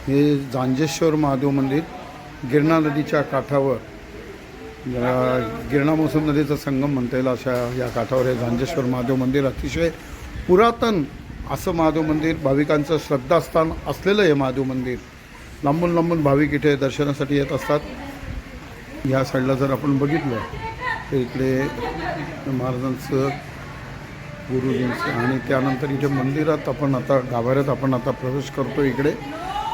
हे झांजेश्वर महादेव मंदिर गिरणा नदीच्या काठावर, गिरणा मोसम नदीचा संगम म्हणता येईल अशा या काठावर हे झांजेश्वर महादेव मंदिर अतिशय पुरातन असं महादेव मंदिर, भाविकांचं श्रद्धास्थान असलेलं हे महादेव मंदिर. लांबून लांबून भाविक इथे दर्शनासाठी येत असतात. या साईडला जर आपण बघितलं तर इकडे महाराजांचं, गुरुजींचं आणि त्यानंतर इथे मंदिरात आपण आता, गाभाऱ्यात आपण आता प्रवेश करतो. इकडे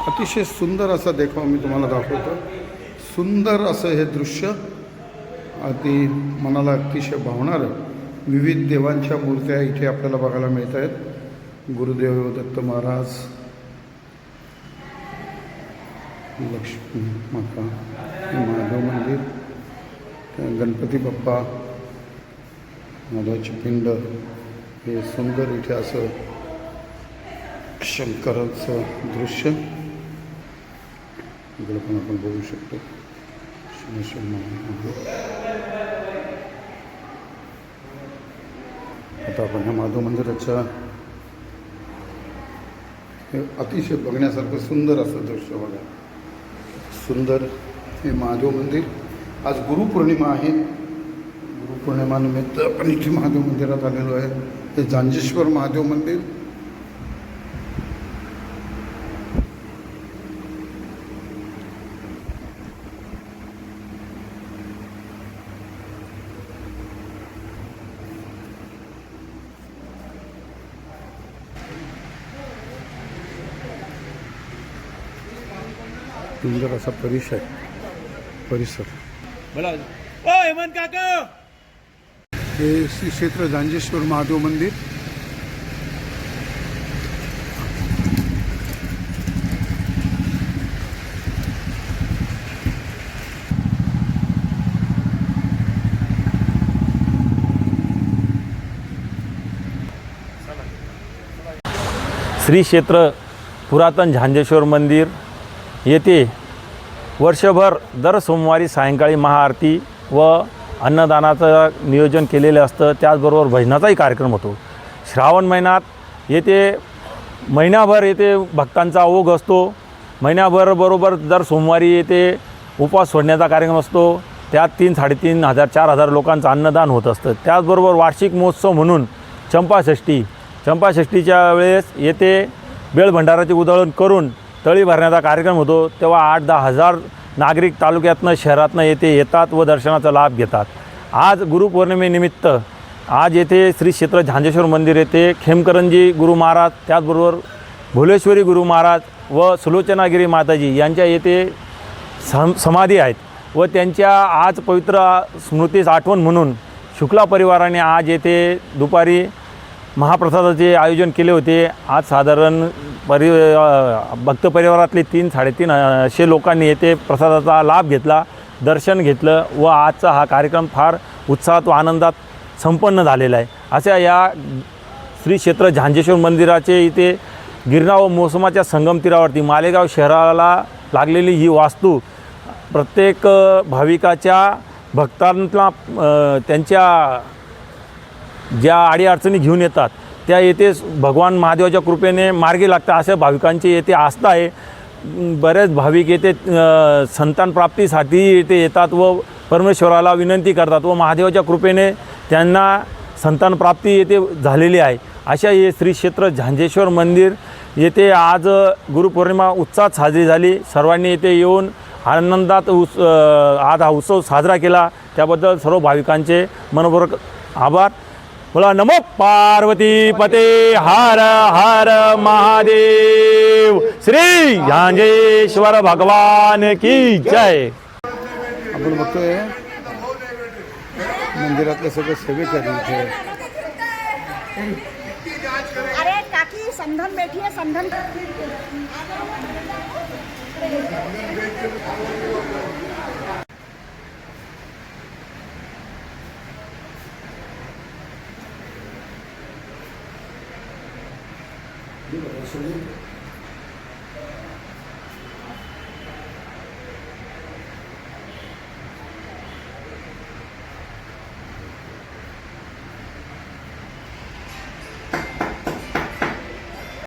अतिशय सुंदर असा देखावा मी तुम्हाला दाखवतो. सुंदर असं हे दृश्य, अति मनाला अतिशय भावणारं. विविध देवांच्या मूर्त्या इथे आपल्याला बघायला मिळत आहेत. गुरुदेव दत्त महाराज, लक्ष्मी माता, महादेव मंदिर, गणपती बाप्पा, महादेवाची पिंड, हे सुंदर इथे असं शंकराचं दृश्य इकडे पण आपण बघू शकतो. आता आपण ह्या महादेव मंदिराच्या हे अतिशय बघण्यासारखं सुंदर असं दृश्य बघा. सुंदर हे महादेव मंदिर. आज गुरुपौर्णिमा आहे. गुरुपौर्णिमानिमित्त आपण इथे महादेव मंदिरात आलेलो आहे. हे झांजेश्वर महादेव मंदिर. सुंदर असा परिसर. हेमंत काका, हे श्री क्षेत्र झांजेश्वर महादेव मंदिर. श्री क्षेत्र पुरातन झांजेश्वर मंदिर येथे वर्षभर दर सोमवारी सायंकाळी महाआरती व अन्नदानाचं नियोजन केलेलं असतं. त्याचबरोबर भजनाचाही कार्यक्रम होतो. श्रावण महिन्यात येथे महिनाभर येथे भक्तांचा ओघ असतो. महिनाभर बरोबर दर सोमवारी येथे उपवास सोडण्याचा कार्यक्रम असतो. त्यात 3,500 4,000 लोकांचं अन्नदान होत असतं. त्याचबरोबर वार्षिक महोत्सव म्हणून चंपाषष्ठीच्या वेळेस येथे बेळभंडाराची उधळण करून तळी भरण्याचा कार्यक्रम होतो. तेव्हा 8-10 हजार नागरिक तालुक्यातनं, शहरातनं येथे येतात व दर्शनाचा लाभ घेतात. आज गुरुपौर्णिमेनिमित्त आज येथे श्री क्षेत्र झांजेश्वर मंदिर येथे खेमकरंजी गुरु महाराज, त्याचबरोबर भोलेश्वरी गुरु महाराज व सुलोचनागिरी माताजी यांच्या येथे समाधी आहेत व त्यांच्या आज पवित्र स्मृतीस आठवण म्हणून शुक्ला परिवाराने आज येथे दुपारी महाप्रसादाचे आयोजन केले होते. आज साधारण भक्त परिवारातले 300-350 लोकांनी येथे प्रसादाचा लाभ घेतला, दर्शन घेतलं व आजचा हा कार्यक्रम फार उत्साहात व आनंदात संपन्न झालेला आहे. अशा या श्री क्षेत्र झांजेश्वर मंदिराचे इथे गिरणा व मोसमाच्या संगम तीरावरती मालेगाव शहराला लागलेली ही वास्तू प्रत्येक भाविकाच्या, भक्तांना त्यांच्या ज्या अडीअडचणी घेऊन येतात त्या येथे भगवान महादेवाच्या कृपेने मार्गी लागतात अशा भाविकांची येथे आस्था आहे. बरेच भाविक येथे संतान प्राप्तीसाठी येथे येतात व परमेश्वराला विनंती करतात व महादेवाच्या कृपेने त्यांना संतान प्राप्ती येथे झालेली आहे. अशा हे श्री क्षेत्र झांजेश्वर मंदिर येथे आज गुरुपौर्णिमा उत्साहात साजरी झाली. सर्वांनी येथे येऊन आनंदात आज हा उत्सव साजरा केला. त्याबद्दल सर्व भाविकांचे मनपूर्वक आभार. बोला नमो पार्वती पते हर हर महादेव. श्री झांजेश्वर भगवान की जय. आपण बघतोय मंदिरातले सगळे सेवेकरी इथे. अरे काकी संधन बैठी है, संधन. Gracias.